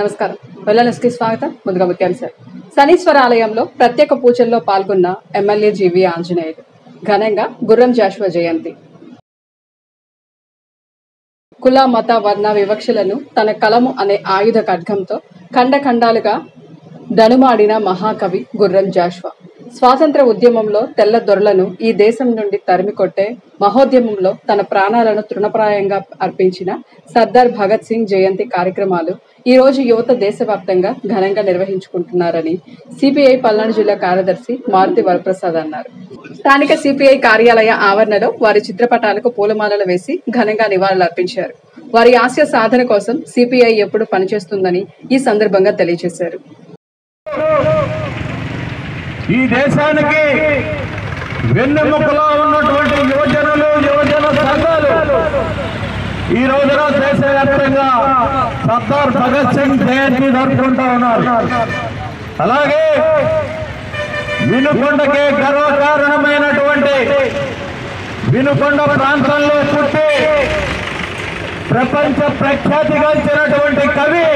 నమస్కారం. వెల్లనెస్కి స్వాగతం. ముందుగా ముఖ్యాంశాలు. శనీశ్వర ఆలయంలో ప్రత్యేక పూజల్లో పాల్గొన్న ఎమ్మెల్యే జీవీ ఆంజనేయులు. ఘనంగా గుర్రం జాషువా జయంతి. కుల మత వర్ణ వివక్షలను తన కలము అనే ఆయుధ ఖడ్గంతో ఖండఖండాలుగా దనుమాడిన మహాకవి గుర్రం జాషువా. స్వాతంత్ర ఉద్యమంలో తెల్ల దొరలను ఈ దేశం నుండి తరిమికొట్టే మహోద్యమంలో తన ప్రాణాలను తృణప్రాయంగా అర్పించిన సర్దార్ భగత్ సింగ్ జయంతి కార్యక్రమాలు ఈ రోజు యువత దేశవ్యాప్తంగా ఘనంగా నిర్వహించుకుంటున్నారని సిపిఐ పల్నాడు జిల్లా కార్యదర్శి మారుతి వరప్రసాద్ అన్నారు. స్థానిక సిపిఐ కార్యాలయ ఆవరణలో వారి చిత్రపటాలకు పూలమాలలు వేసి ఘనంగా నివాళులర్పించారు. వారి ఆశయ సాధన కోసం సిపిఐ ఎప్పుడు పనిచేస్తుందని ఈ సందర్భంగా తెలియజేశారు. ఈ దేశానికి వెన్నెముకలో ఉన్నటువంటి యువజన సంఘాలు ఈ రోజున దేశవ్యాప్తంగా సర్దార్ భగత్ సింగ్ జయంతి జరుపుకుంటూ ఉన్నారు. అలాగే వినుకొండకే గర్వకారణమైనటువంటి వినుకొండ ప్రాంతంలో పుట్టి ప్రపంచ ప్రఖ్యాతిగాంచినటువంటి కవి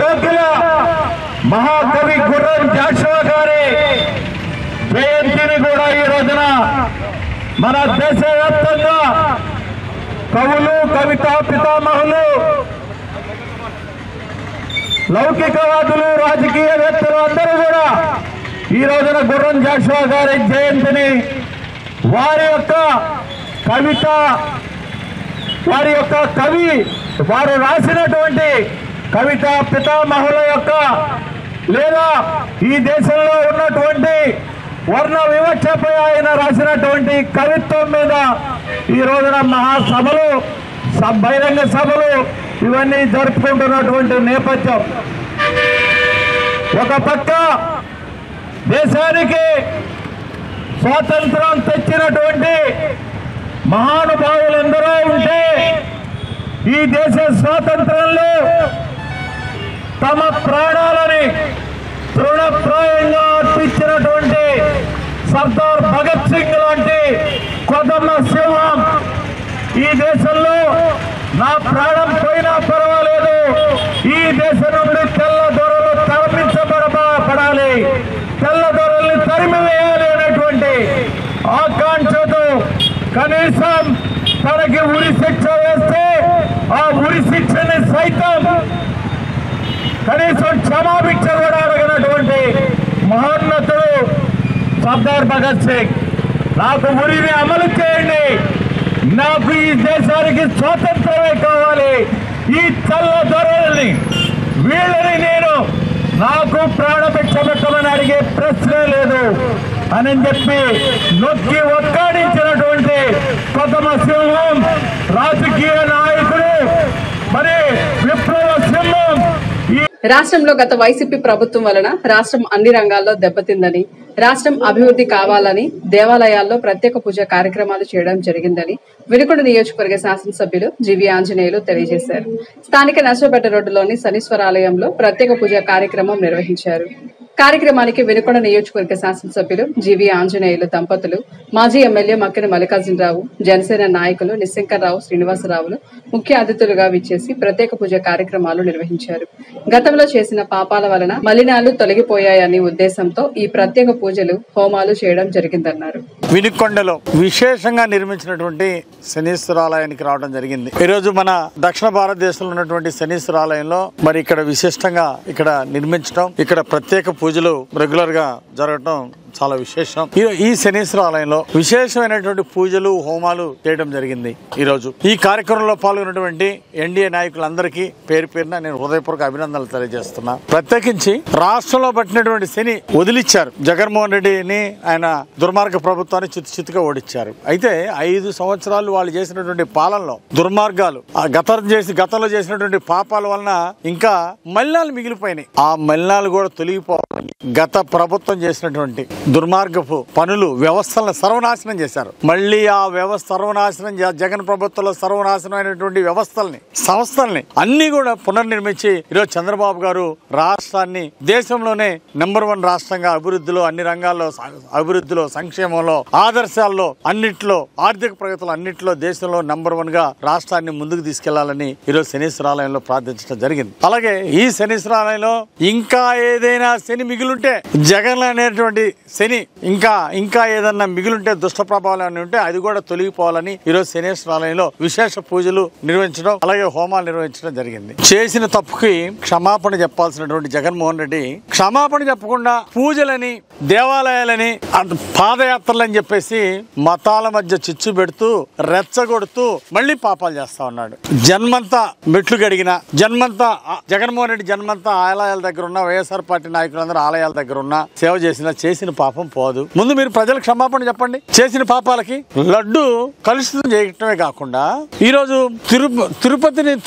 కోకిల మహాకవి గుర్రం జాషువా గారి జయంతిని కూడా ఈ రోజున మన దేశవ్యాప్తంగా కవులు, కవితా పితామహులు, లౌకికవాదులు, రాజకీయవేత్తలు అందరూ కూడా ఈ రోజున గుర్రం జాషువా గారి జయంతిని వారి యొక్క కవిత, వారి యొక్క కవి, వారు రాసినటువంటి కవితా పితామహుల యొక్క లేదా ఈ దేశంలో ఉన్నటువంటి వర్ణ వివక్షపై ఆయన రాసినటువంటి కవిత్వం మీద ఈ రోజున మహాసభలు, బహిరంగ సభలు ఇవన్నీ జరుపుకుంటున్నటువంటి నేపథ్యం. ఒక పక్క దేశానికి స్వాతంత్రం తెచ్చినటువంటి మహానుభావులు ఎందరో ఉంటే ఈ దేశ స్వాతంత్రంలో తమ ప్రాణాలని తృణప్రాయంగా అర్పించినటువంటి సర్దార్ భగత్ సింగ్ లాంటి కొదమ సింహం ఈ దేశంలో నా ప్రాణం పోయినా పర్వాలేదు, ఈ దేశం నుండి తెల్ల దొరలు తరలించబడాలి, తెల్ల దొరల్ని తరిమివేయాలి అనేటువంటి ఆకాంక్షతో కనీసం తనకి ఉరి శిక్ష వేస్తే ఆ ఉరి శిక్షని సైతం కనీసం క్షమాభిక్ష కూడా అడగనటువంటి మహోన్నతుడు సర్దార్ భగత్ సింగ్. నాకు ఉరిని అమలు చేయండి, నాకు ఈ దేశానికి స్వాతంత్రమే కావాలి, ఈ చల్ల దొరల్ని వీళ్ళని నేను నాకు ప్రాణభిక్ష పెట్టమని అడిగే ప్రశ్నే లేదు అని చెప్పి నొక్కి ఒక్కాడించినటువంటి కొత్తమ సింహం రాజకీయ నాయకుడు, మరి విప్లవ సింహం. రాష్ట్రంలో గత వైసీపీ ప్రభుత్వం వలన రాష్ట్రం అన్ని రంగాల్లో దెబ్బతిందని, రాష్ట్రం అభివృద్ధి కావాలని దేవాలయాల్లో ప్రత్యేక పూజ కార్యక్రమాలు చేయడం జరిగిందని వినుకొండ నియోజకవర్గ శాసనసభ్యులు జీవీ ఆంజనేయులు తెలియజేశారు. స్థానిక నర్సపేట రోడ్డులోని శనీశ్వర ఆలయంలో ప్రత్యేక పూజ కార్యక్రమం నిర్వహించారు. కార్యక్రమానికి వినుకొండ నియోజకవర్గ శాసనసభ్యులు జీవీ ఆంజనేయులు దంపతులు, మాజీ ఎమ్మెల్యే మక్కిన మల్లికార్జునరావు, జనసేన నాయకులు నిశంకర్రావు, శ్రీనివాసరావులు ముఖ్య అతిథులుగా విచ్చేసి ప్రత్యేక పూజ కార్యక్రమాలు నిర్వహించారు. గతంలో చేసిన పాపాల వలన మలినాలు తొలగిపోయాయని ఉద్దేశంతో ఈ ప్రత్యేక పూజలు, హోమాలు చేయడం జరిగిందన్నారు. వినుకొండలో విశేషంగా నిర్మించినటువంటి శనీశ్వర ఆలయానికి రావడం జరిగింది. ఈ రోజు మన దక్షిణ భారతదేశంలో ఉన్నటువంటి శనీశ్వర ఆలయంలో మరి ఇక్కడ విశిష్టంగా ఇక్కడ నిర్మించడం, ఇక్కడ ప్రత్యేక పూజలు రెగ్యులర్ గా జరగటం చాలా విశేషం. ఈ శనీశ్వర ఆలయంలో విశేషమైనటువంటి పూజలు, హోమాలు చేయడం జరిగింది. ఈ రోజు ఈ కార్యక్రమంలో పాల్గొన్నటువంటి ఎన్డీఏ నాయకులందరికీ పేరు పేరున నేను హృదయపూర్వక అభినందనలు తెలియజేస్తున్నా. ప్రత్యేకించి రాష్ట్రంలో పట్టినటువంటి శని వదిలిచ్చారు. జగన్మోహన్ రెడ్డిని ఆయన దుర్మార్గ ప్రభుత్వాన్ని చిత్తుగా ఓడించారు. అయితే 5 సంవత్సరాలు వాళ్ళు చేసినటువంటి పాలనలో దుర్మార్గాలు, గతంలో చేసినటువంటి పాపాల వలన ఇంకా మలినాలు మిగిలిపోయినాయి. ఆ మలినాలు కూడా తొలగిపోవాలని గత ప్రభుత్వం చేసినటువంటి దుర్మార్గపు పనులు, వ్యవస్థలను సర్వనాశనం చేశారు. మళ్ళీ ఆ వ్యవస్థ సర్వనాశనం, జగన్ ప్రభుత్వంలో సర్వనాశనం అయినటువంటి వ్యవస్థల్ని, సంస్థల్ని అన్ని కూడా పునర్నిర్మించి ఈరోజు చంద్రబాబు గారు రాష్ట్రాన్ని దేశంలోనే నెంబర్ 1 రాష్ట్రంగా అభివృద్ధిలో, అన్ని రంగాల్లో అభివృద్ధిలో, సంక్షేమంలో ఆదర్శాల్లో అన్నిట్లో ఆర్థిక ప్రగతులు అన్నింటిలో దేశంలో నంబర్ 1 గా రాష్ట్రాన్ని ముందుకు తీసుకెళ్లాలని ఈరోజు శనీశ్వరాలయంలో ప్రార్థించడం జరిగింది. అలాగే ఈ శనీశ్వరాలయంలో ఇంకా ఏదైనా శని మిగిలుంటే, జగన్ అనేటువంటి శని ఇంకా ఏదన్నా మిగిలుంటే, దుష్ట ప్రభావాలు ఉంటే అది కూడా తొలగిపోవాలని ఈరోజు శనీశ్వరాలయంలో విశేష పూజలు నిర్వహించడం, అలాగే హోమాలు నిర్వహించడం జరిగింది. చేసిన తప్పుకి క్షమాపణ చెప్పాల్సినటువంటి జగన్మోహన్ రెడ్డి క్షమాపణ చెప్పకుండా పూజలని, దేవాలయాలని, పాదయాత్రలని చెప్పేసి మతాల మధ్య చిచ్చు పెడుతూ రెచ్చగొడుతూ మళ్ళీ పాపాలు చేస్తా ఉన్నాడు. జన్మంతా మెట్లు గడిగిన, జన్మంతా జగన్మోహన్ రెడ్డి జన్మంతా ఆలయాల దగ్గర ఉన్న, వైఎస్ఆర్ పార్టీ నాయకులందరూ ఆలయాల దగ్గర ఉన్న సేవ చేసిన పాపం పోదు. ముందు మీరు ప్రజలకు క్షమాపణ చెప్పండి. చేసిన పాపాలకి లడ్డు కలుషితం చేయటమే కాకుండా ఈరోజు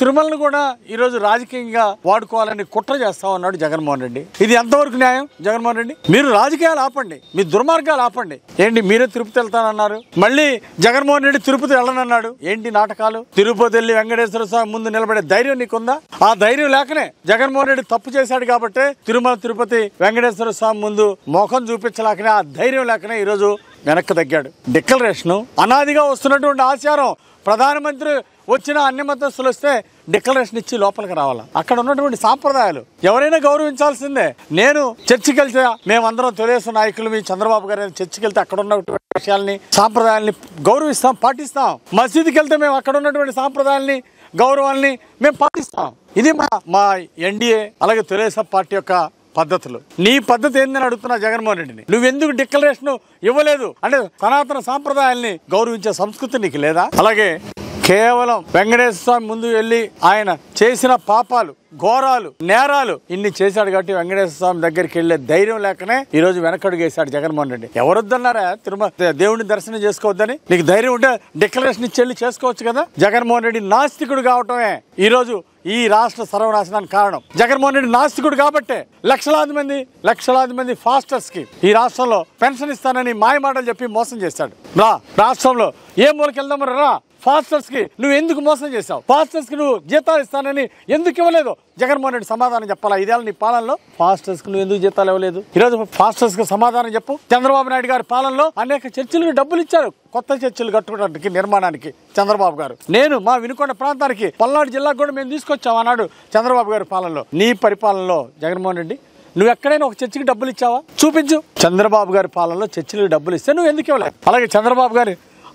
తిరుమలను కూడా ఈరోజు రాజకీయంగా వాడుకోవాలని కుట్ర చేస్తా ఉన్నాడు జగన్మోహన్ రెడ్డి. ఇది ఎంతవరకు న్యాయం? జగన్మోహన్ రెడ్డి, మీరు రాజకీయాలు ఆపండి, మీ దుర్మార్గాలు ఆపండి. ఏంటి మీరే తిరుపతి వెళ్తానన్నారు, మళ్ళీ జగన్మోహన్ రెడ్డి తిరుపతి వెళ్ళనన్నాడు. ఏంటి నాటకాలు? తిరుపతి వెళ్ళి వెంకటేశ్వర స్వామి ముందు నిలబడే ధైర్యం నీకుందా? ఆ ధైర్యం లేకనే జగన్మోహన్ రెడ్డి తప్పు చేశాడు కాబట్టి తిరుమల తిరుపతి వెంకటేశ్వర స్వామి ముందు ముఖం చూపించలేకనే, ఆ ధైర్యం లేకనే ఈరోజు వెనక్కి తగ్గాడు. డిక్లరేషన్ అనాదిగా వస్తున్నటువంటి ఆచారం. ప్రధానమంత్రి వచ్చిన అన్ని మతస్థులు వస్తే డిక్లరేషన్ ఇచ్చి లోపలికి రావాలా. అక్కడ ఉన్నటువంటి సాంప్రదాయాలు ఎవరైనా గౌరవించాల్సిందే. నేను చర్చికి వెళ్తే, మేమందరం తెలుగుదేశం నాయకులు, మీ చంద్రబాబు గారు చర్చికి వెళ్తే అక్కడ ఉన్నటువంటి విషయాల్ని, సాంప్రదాయాల్ని గౌరవిస్తాం, పాటిస్తాం. మసీదుకి వెళ్తే మేము అక్కడ ఉన్నటువంటి సాంప్రదాయాల్ని, గౌరవాల్ని మేము పాటిస్తాం. ఇది మా ఎన్డీఏ అలాగే తెలుగుదేశం పార్టీ యొక్క పద్ధతులు. నీ పద్ధతి ఏందని అడుగుతున్నా జగన్మోహన్ రెడ్డిని. నువ్వెందుకు డిక్లరేషన్ ఇవ్వలేదు అంటే సనాతన సాంప్రదాయాల్ని గౌరవించే సంస్కృతి నీకు లేదా? అలాగే కేవలం వెంకటేశ్వర స్వామి ముందు వెళ్ళి ఆయన చేసిన పాపాలు, ఘోరాలు, నేరాలు ఇన్ని చేశాడు కాబట్టి వెంకటేశ్వర స్వామి దగ్గరికి వెళ్లే ధైర్యం లేకనే ఈ రోజు వెనకడుగేశాడు జగన్మోహన్ రెడ్డి. ఎవరొద్దన్నారా తిరుమల దేవుడిని దర్శనం చేసుకోవద్దని? నీకు ధైర్యం ఉంటే డిక్లరేషన్ ఇచ్చి వెళ్ళి చేసుకోవచ్చు కదా. జగన్మోహన్ రెడ్డి నాస్తికుడు కావటమే ఈ రోజు ఈ రాష్ట్ర సర్వనాశనానికి కారణం. జగన్మోహన్ రెడ్డి నాస్తికుడు కాబట్టే లక్షలాది మంది ఫాస్టర్స్ కి ఈ రాష్ట్రంలో పెన్షన్ ఇస్తానని మాయ మాటలు చెప్పి మోసం చేశాడు. రాష్ట్రంలో ఏ మూలకి వెళ్దాం రా, ఫాస్టర్స్ కి నువ్వు ఎందుకు మోసం చేశావు? ఫాస్టర్స్ కి నువ్వు జీతాలు ఇస్తానని ఎందుకు ఇవ్వలేదు? జగన్మోహన్ రెడ్డి సమాధానం చెప్పాలా. ఇదేళ్ళ నీ పాలనలో ఫాస్టర్స్ కి నువ్వు ఎందుకు జీతాలు ఇవ్వలేదు? ఈరోజు ఫాస్టర్స్ కి సమాధానం చెప్పు. చంద్రబాబు నాయుడు గారి పాలనలో అనేక చర్చిలకు డబ్బులు ఇచ్చారు, కొత్త చర్చిలు కట్టుకోవడానికి, నిర్మాణానికి. చంద్రబాబు గారు మా వినుకొండ ప్రాంతానికి, పల్నాడు జిల్లాకు కూడా మేము తీసుకొచ్చాం అన్నాడు చంద్రబాబు గారి పాలనలో. నీ పరిపాలనలో జగన్మోహన్ రెడ్డి నువ్వు ఎక్కడైనా ఒక చర్చికి డబ్బులు ఇచ్చావా? చూపించు. చంద్రబాబు గారి పాలనలో చర్చిలకు డబ్బులు ఇస్తే నువ్వు ఎందుకు ఇవ్వలేదు?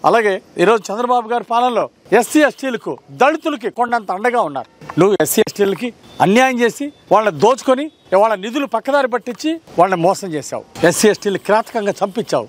అలాగే ఈరోజు చంద్రబాబు గారి పాలనలో ఎస్సీ ఎస్టీలకు, దళితులకి కొండంత అండగా ఉన్నారు. నువ్వు ఎస్సీ ఎస్టీలకి అన్యాయం చేసి వాళ్ళని దోచుకొని వాళ్ళ నిధులు పక్కదారి పట్టించి వాళ్ళని మోసం చేశావు. ఎస్సీ ఎస్టీలు కిరాతకంగా చంపించావు.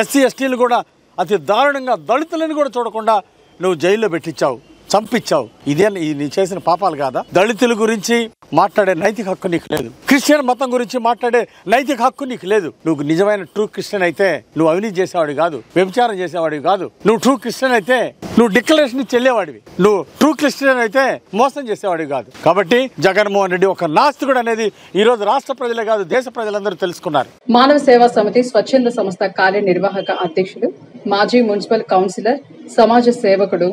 ఎస్సీ ఎస్టీలు కూడా అతి దారుణంగా దళితులను కూడా చూడకుండా నువ్వు జైల్లో పెట్టించావు, చంపించావు. ఇదే నీ చేసిన పాపాలు కాదా? దళితుల గురించి మాట్లాడే నైతిక హక్కు నీకు లేదు. క్రిస్టియన్ మతం గురించి మాట్లాడే నైతిక హక్కు నీకు లేదు. నువ్వు నిజమైన ట్రూ క్రిస్టియన్ అయితే నువ్వు అవినీతి చేసేవాడివి కాదు, వ్యభిచారం చేసేవాడివి కాదు. నువ్వు ట్రూ క్రిస్టియన్ అయితే నువ్వు డిక్లరేషన్ ఇచ్చి వెళ్ళేవాడివి. నువ్వు ట్రూ క్రిస్టియన్ అయితే మోసం చేసేవాడివి కాదు. కాబట్టి జగన్మోహన్ రెడ్డి ఒక నాస్తికుడు అనేది ఈ రోజు రాష్ట్ర ప్రజలే కాదు, దేశ ప్రజలందరూ తెలుసుకున్నారు. మానవ సేవా సమితి స్వచ్ఛంద సంస్థ కార్యనిర్వాహక అధ్యక్షుడు, మాజీ మున్సిపల్ కౌన్సిలర్, సమాజ సేవకుడు,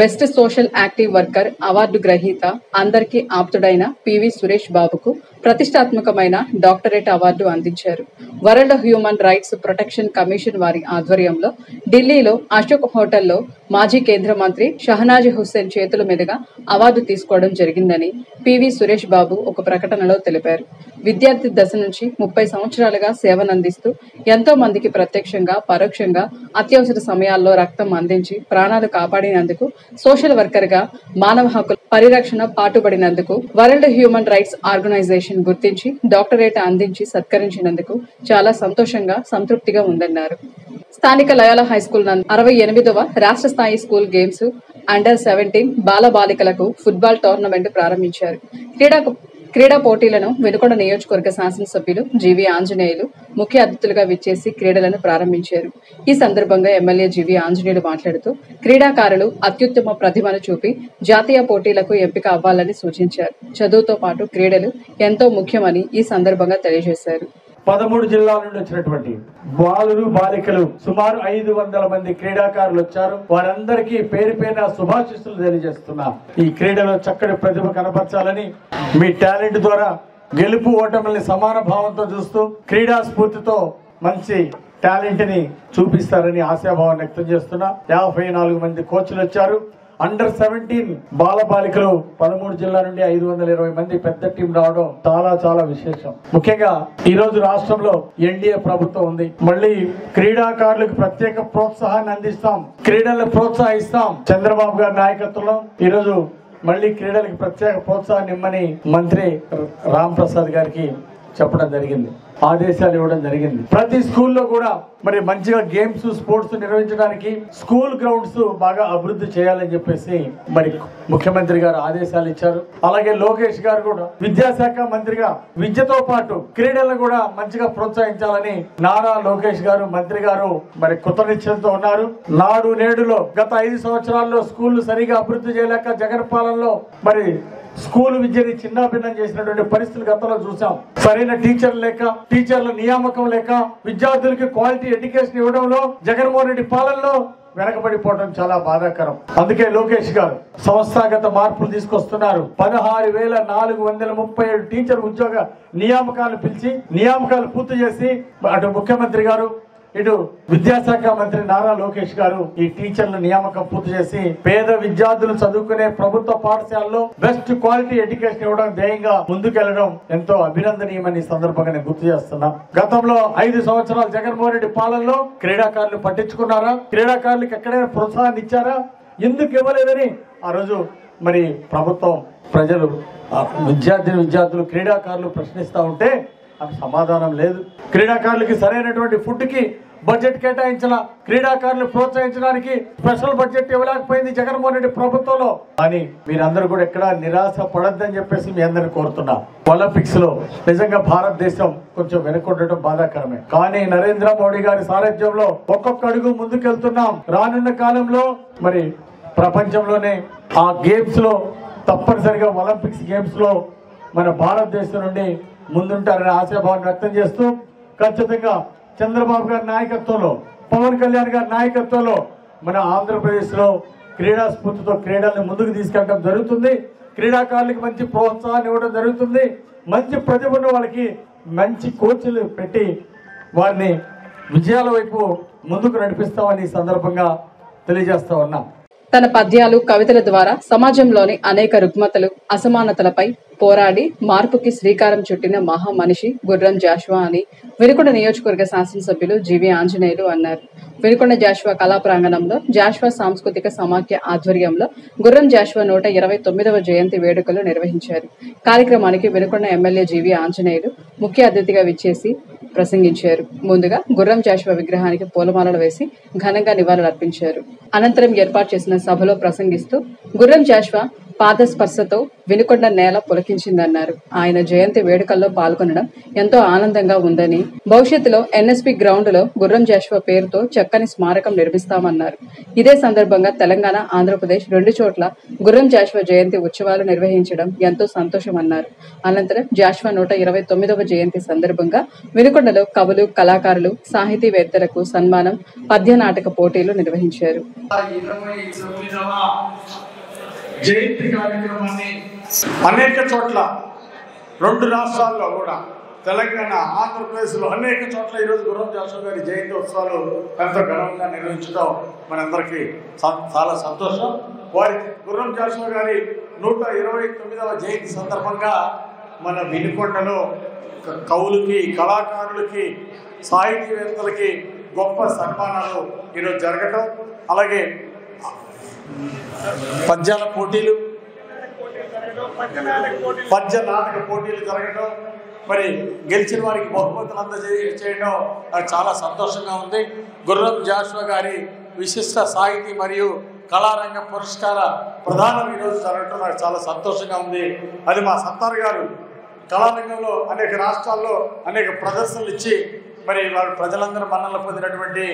best social active worker award గ్రహీత, అందరికీ ఆప్తుడైన పివి సురేష్ బాబుకు ప్రతిష్టాత్మకమైన డాక్టరేట్ అవార్డు అందించారు. World human rights protection commission వారి ఆధ్వర్యంలో ఢిల్లీలో అశోక్ హోటల్లో మాజీ కేంద్ర మంత్రి షహనాజ్ హుస్సేన్ చేతుల మీదుగా అవార్డు తీసుకోవడం జరిగిందని పివి సురేష్ బాబు ఒక ప్రకటనలో తెలిపారు. విద్యార్థి దశ నుంచి 30 సంవత్సరాలుగా సేవనందిస్తూ ఎంతో మందికి ప్రత్యక్షంగా, పరోక్షంగా అత్యవసర సమయాల్లో రక్తం అందించి ప్రాణాలు కాపాడినందుకు, సోషల్ వర్కర్ గా మానవ హక్కుల పరిరక్షణ పాటుపడినందుకు వరల్డ్ హ్యూమన్ రైట్స్ ఆర్గనైజేషన్ గుర్తించి డాక్టరేట్ అందించి సత్కరించినందుకు చాలా సంతోషంగా, సంతృప్తిగా ఉందన్నారు. స్థానిక లయోలా హైస్కూల్ నందు 68వ రాష్ట్ర స్థాయి స్కూల్ గేమ్స్ అండర్-17 బాలబాలికలకు ఫుట్బాల్ టోర్నమెంట్ ప్రారంభించారు. క్రీడా పోటీలను వెనుకొండ నియోజకవర్గ శాసనసభ్యులు జీవి ఆంజనేయులు ముఖ్య అతిథులుగా విచ్చేసి క్రీడలను ప్రారంభించారు. ఈ సందర్భంగా ఎమ్మెల్యే జీవి ఆంజనేయులు మాట్లాడుతూ క్రీడాకారులు అత్యుత్తమ ప్రతిభను చూపి జాతీయ పోటీలకు ఎంపిక అవ్వాలని సూచించారు. చదువుతో పాటు క్రీడలు ఎంతో ముఖ్యమని ఈ సందర్భంగా తెలియజేశారు. 13 జిల్లాల నుండి వచ్చినటువంటి బాలురు, బాలికలు సుమారు 500 మంది క్రీడాకారులు వచ్చారు. వారందరికీ పేరు పేరున శుభాశీస్సులు తెలియజేస్తున్నా. ఈ క్రీడలో చక్కటి ప్రతిభ కనపరచాలని, మీ టాలెంట్ ద్వారా గెలుపు ఓటమిల్ని సమాన భావంతో చూస్తూ క్రీడా స్ఫూర్తితో మంచి టాలెంట్ని చూపిస్తారని ఆశాభావం వ్యక్తం చేస్తున్నా. 54 మంది కోచ్లు వచ్చారు. అండర్ 17 బాలబాలికలు 13 జిల్లా నుండి 520 మంది పెద్ద టీం రావడం చాలా చాలా విశేషం. ముఖ్యంగా ఈ రోజు రాష్ట్రంలో ఎన్డీఏ ప్రభుత్వం ఉంది. మళ్ళీ క్రీడాకారులకు ప్రత్యేక ప్రోత్సాహాన్ని అందిస్తాం, క్రీడలను ప్రోత్సహిస్తాం. చంద్రబాబు గారి నాయకత్వంలో ఈ రోజు మళ్ళీ క్రీడలకు ప్రత్యేక ప్రోత్సాహాన్ని ఇమ్మని మంత్రి రామ్ ప్రసాద్ గారికి చెప్పడం జరిగింది, ఆదేశాలు ఇవ్వడం జరిగింది. ప్రతి స్కూల్లో కూడా మరి మంచిగా గేమ్స్ స్పోర్ట్స్ నిర్వహించడానికి స్కూల్ గ్రౌండ్స్ బాగా అభివృద్ధి చేయాలని చెప్పేసి మరి ముఖ్యమంత్రి గారు ఆదేశాలు ఇచ్చారు. అలాగే లోకేష్ గారు కూడా విద్యాశాఖ మంత్రిగా విద్యతో పాటు క్రీడలను కూడా మంచిగా ప్రోత్సహించాలని నారా లోకేష్ గారు మంత్రి గారు మరి కృతనిశ్చయంతో ఉన్నారు. నాడు నేడులో గత 5 సంవత్సరాల్లో స్కూళ్లు సరిగా అభివృద్ధి చేయలేక జగన్ పాలనలో మరి స్కూల్ విద్యని చిన్నాభిన్నం చేసినటువంటి పరిస్థితులు గతంలో చూసాం. సరైన టీచర్లు లేక, టీచర్ల నియామకం లేక, విద్యార్థులకి క్వాలిటీ ఎడ్యుకేషన్ ఇవ్వడంలో జగన్మోహన్ రెడ్డి పాలనలో వెనకబడిపోవడం చాలా బాధాకరం. అందుకే లోకేష్ గారు సంస్థాగత మార్పులు తీసుకొస్తున్నారు. 16,437 టీచర్ ఉద్యోగ నియామకాలు పిలిచి నియామకాలు పూర్తి చేసి అటు ముఖ్యమంత్రి గారు ఇటు విద్యాశాఖ మంత్రి నారా లోకేష్ గారు ఈ టీచర్ల నియామకం పూర్తి చేసి పేద విద్యార్థులు చదువుకునే ప్రభుత్వ పాఠశాలలో బెస్ట్ క్వాలిటీ ఎడ్యుకేషన్ ఇవ్వడం ధ్యేయంగా ముందుకెళ్లడం ఎంతో అభినందనీయమని సందర్భంగా నేను గుర్తు చేస్తున్నా. గతంలో 5 సంవత్సరాలు జగన్మోహన్ రెడ్డి పాలనలో క్రీడాకారులు పట్టించుకున్నారా? క్రీడాకారులకు ఎక్కడైనా ప్రోత్సాహాన్ని ఇచ్చారా? ఎందుకు ఇవ్వలేదని ఆ రోజు మరి ప్రభుత్వం, ప్రజలు, విద్యార్థులు క్రీడాకారులు ప్రశ్నిస్తా ఉంటే అది సమాధానం లేదు. క్రీడాకారులకి సరైనటువంటి ఫుడ్ కి బడ్జెట్ కేటాయించిన, క్రీడాకారులు ప్రోత్సహించడానికి స్పెషల్ బడ్జెట్ ఇవ్వలేకపోయింది జగన్మోహన్ రెడ్డి ప్రభుత్వంలో. కానీ మీరందరూ కూడా ఎక్కడ నిరాశ పడద్దని చెప్పేసి మీ అందరిని కోరుతున్నా. ఒలింపిక్స్ లో నిజంగా భారతదేశం కొంచెం వెనుకొండటం బాధాకరమే. కానీ నరేంద్ర మోడీ గారి సారథ్యంలో ఒక్కొక్క అడుగు ముందుకెళ్తున్నాం. రానున్న కాలంలో మరి ప్రపంచంలోనే ఆ గేమ్స్ లో తప్పనిసరిగా ఒలింపిక్స్ గేమ్స్ లో మన భారతదేశం నుండి ముందుంటారనే ఆశాభావాన్ని వ్యక్తం చేస్తూ ఖచ్చితంగా చంద్రబాబు గారి నాయకత్వంలో, పవన్ కళ్యాణ్ గారి నాయకత్వంలో మన ఆంధ్రప్రదేశ్ లో క్రీడా స్ఫూర్తితో క్రీడల్ని ముందుకు తీసుకెళ్ళడం జరుగుతుంది. క్రీడాకారులకు మంచి ప్రోత్సాహాన్ని ఇవ్వడం జరుగుతుంది. మంచి ప్రతిభ ఉన్న వాళ్ళకి మంచి కోచ్లు పెట్టి వారిని విజయాల వైపు ముందుకు నడిపిస్తామని ఈ సందర్భంగా తెలియజేస్తా ఉన్నాం. తన పద్యాలు, కవితల ద్వారా సమాజంలోని అనేక రుగ్మతలు, అసమానతలపై పోరాడి మార్పుకి శ్రీకారం చుట్టిన మహా మనిషి గుర్రం జాషువా అని వినుకొండ నియోజకవర్గ శాసనసభ్యులు జీవి ఆంజనేయులు అన్నారు. వినుకొండ జాషువా కళా ప్రాంగణంలో జాషువా సాంస్కృతిక సమాఖ్య ఆధ్వర్యంలో గుర్రం జాషువా 129వ జయంతి వేడుకలు నిర్వహించారు. కార్యక్రమానికి వినుకొండ ఎమ్మెల్యే జీవి ఆంజనేయులు ముఖ్య అతిథిగా విచ్చేసి ప్రసంగించారు. ముందుగా గుర్రం జాషువా విగ్రహానికి పూలమాలలు వేసి ఘనంగా నివాళులర్పించారు. అనంతరం ఏర్పాటు చేసిన సభలో ప్రసంగిస్తూ గుర్రం జాషువా పాదస్పర్శతో వినుకొండ నేల పులకించిందన్నారు. ఆయన జయంతి వేడుకల్లో పాల్గొనడం ఎంతో ఆనందంగా ఉందని, భవిష్యత్తులో ఎన్ఎస్పి గ్రౌండ్ లో గుర్రం జాషువా పేరుతో చక్కని స్మారకం నిర్మిస్తామన్నారు. ఇదే సందర్భంగా తెలంగాణ, ఆంధ్రప్రదేశ్ 2 చోట్ల గుర్రం జాషువా జయంతి ఉత్సవాలు నిర్వహించడం ఎంతో సంతోషమన్నారు. అనంతరం జాషువా 129వ జయంతి సందర్భంగా వినుకొండలో కవులు, కళాకారులు, సాహితీవేత్తలకు సన్మానం, పద్య నాటక పోటీలు నిర్వహించారు. జయంతి కార్యక్రమాన్ని అనేక చోట్ల 2 రాష్ట్రాల్లో కూడా, తెలంగాణ, ఆంధ్రప్రదేశ్ లో అనేక చోట్ల ఈరోజు గుర్రం జాషువా గారి జయంతి ఉత్సవాలు ఎంతో ఘనంగా నిర్వహించడం మనందరికీ చాలా సంతోషం. వారి గుర్రం జాషువా గారి 129వ జయంతి సందర్భంగా మన వినుకొండలో కవులకి, కళాకారులకి, సాహితీవేత్తలకి గొప్ప సన్మానాలు ఈరోజు జరగటం, అలాగే పద్యాల పోటీలు, పద్య నాటక పోటీలు జరగటం, మరి గెలిచిన వారికి బహుమతులు అందజేయడం నాకు చాలా సంతోషంగా ఉంది. గుర్రం జాషువా గారి విశిష్ట సాహితీ మరియు కళారంగ పురస్కార ప్రదానం ఈరోజు జరగటం నాకు చాలా సంతోషంగా ఉంది. అది మా సత్తార్ గారు కళారంగంలో అనేక రాష్ట్రాల్లో అనేక ప్రదర్శనలు ఇచ్చి మరి వారు ప్రజలందరూ మన్ననలు పొందినటువంటి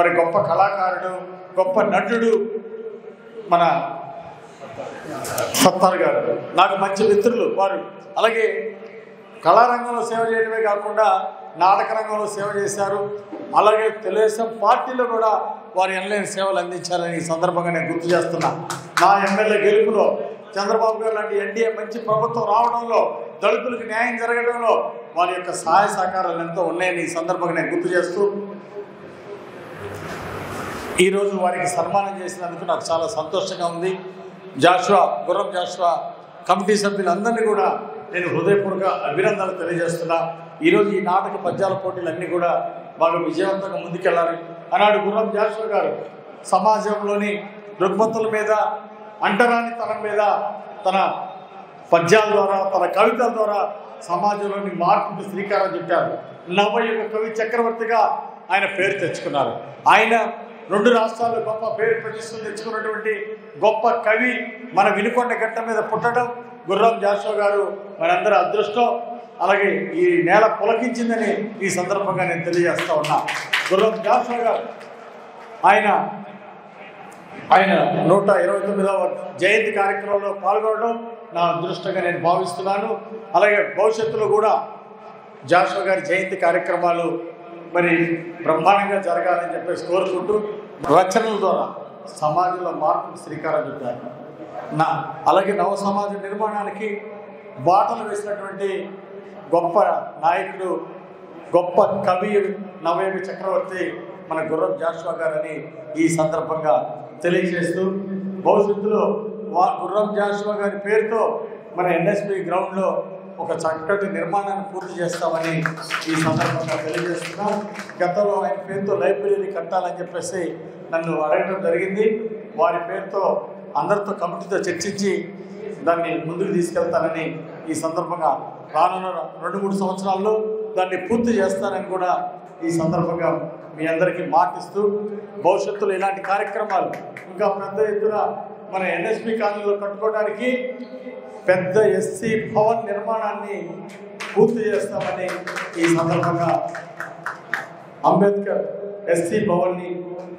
మరి గొప్ప కళాకారుడు, గొప్ప నటుడు మన సత్తార్ గారు. నాకు మంచి మిత్రులు వారు. అలాగే కళారంగంలో సేవ చేయడమే కాకుండా నాటక రంగంలో సేవ చేశారు. అలాగే తెలుగుదేశం పార్టీలో కూడా వారు ఎనలేని సేవలు అందించారని ఈ సందర్భంగా నేను గుర్తు చేస్తున్నా. నా ఎమ్మెల్యే గెలుపులో, చంద్రబాబు గారు లాంటి ఎన్డీఏ మంచి ప్రభుత్వం రావడంలో దళితులకు న్యాయం జరగడంలో వారి యొక్క సహాయ సహకారాలు ఎంతో ఉన్నాయని ఈ సందర్భంగా నేను గుర్తు చేస్తూ ఈరోజు వారికి సన్మానం చేసినందుకు నాకు చాలా సంతోషంగా ఉంది. గుర్రం జాషువా కమిటీ సభ్యులందరినీ కూడా నేను హృదయపూర్వక అభినందనలు తెలియజేస్తున్నా. ఈరోజు ఈ నాటక పద్యాల పోటీలన్నీ కూడా బాగా విజయవంతంగా ముందుకెళ్ళాలి. ఆనాడు గుర్రం జాషువా గారు సమాజంలోని రుగ్మతుల మీద, అంటరానితనం మీద తన పద్యాల ద్వారా, తన కవితల ద్వారా సమాజంలోని మార్పుకు శ్రీకారం చుట్టారు. నవయుగ కవి చక్రవర్తిగా ఆయన పేరు తెచ్చుకున్నారు. ఆయన 2 రాష్ట్రాల్లో గొప్ప పేరు ప్రతిష్టలు తెచ్చుకున్నటువంటి గొప్ప కవి మన వినుకొండ గట్ట మీద పుట్టడం గుర్రం జాషువా గారు మనందరి అదృష్టం. అలాగే ఈ నేల పులకించిందని ఈ సందర్భంగా నేను తెలియజేస్తా ఉన్నా. గుర్రం జాషువా గారు ఆయన 129వ జయంతి కార్యక్రమంలో పాల్గొనడం నా అదృష్టంగా నేను భావిస్తున్నాను. అలాగే భవిష్యత్తులో కూడా జాషువా గారి జయంతి కార్యక్రమాలు మరి బ్రహ్మాండంగా జరగాలని చెప్పేసి కోరుకుంటూ రచనల ద్వారా సమాజంలో మార్పుకు శ్రీకారం చుట్టారు. అలాగే నవ సమాజ నిర్మాణానికి బాటలు వేసినటువంటి గొప్ప నాయకుడు, గొప్ప కవి, నవయుగ చక్రవర్తి మన గుర్రం జాషువా గారని ఈ సందర్భంగా తెలియజేస్తూ భవిష్యత్తులో గుర్రం జాషువా గారి పేరుతో మన ఎన్ఎస్పి గ్రౌండ్లో ఒక చక్కటి నిర్మాణాన్ని పూర్తి చేస్తామని ఈ సందర్భంగా తెలియజేస్తున్నాం. గతంలో ఆయన పేరుతో లైబ్రరీ కట్టాలని చెప్పేసి నన్ను అడగడం జరిగింది. వారి పేరుతో అందరితో కమిటీతో చర్చించి దాన్ని ముందుకు తీసుకెళ్తానని ఈ సందర్భంగా రానున్న 2-3 సంవత్సరాల్లో దాన్ని పూర్తి చేస్తానని కూడా ఈ సందర్భంగా మీ అందరికీ మాటిస్తూ భవిష్యత్తులో ఇలాంటి కార్యక్రమాలు ఇంకా పెద్ద ఎత్తున మన ఎన్ఎస్పి కాలనీలో కట్టుకోవడానికి పెద్ద ఎస్సీ భవన్ నిర్మాణాన్ని పూర్తి చేస్తామని ఈ సందర్భంగా అంబేద్కర్ ఎస్సీ భవన్ని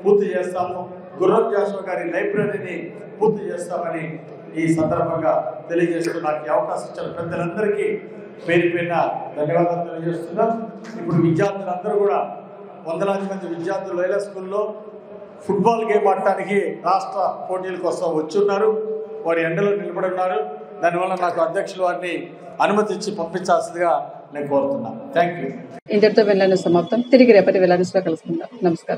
పూర్తి చేస్తాము, గుర్రం జాషువా గారి లైబ్రరీని పూర్తి చేస్తామని ఈ సందర్భంగా తెలియజేస్తూ నాకు ఈ అవకాశం ఇచ్చిన పెద్దలందరికీ పేరు పేరున ధన్యవాదాలు తెలియజేస్తున్నాం. ఇప్పుడు విద్యార్థులందరూ కూడా వందలాది మంది విద్యార్థులు లైలా స్కూల్లో ఫుట్బాల్ గేమ్ ఆడటానికి రాష్ట్ర పోటీల కోసం వచ్చి ఉన్నారు. వారి ఎండలో నిలబడి ఉన్నారు. దానివల్ల నాకు అధ్యక్షులు వారిని అనుమతి ఇచ్చి పంపించాల్సిందిగా నేను కోరుతున్నాను. Thank you. ఇంతటితో వెళ్ళాను సమాప్తం. తిరిగి రేపటి వెళ్ళాను కలుసుకుందాం. నమస్కారం.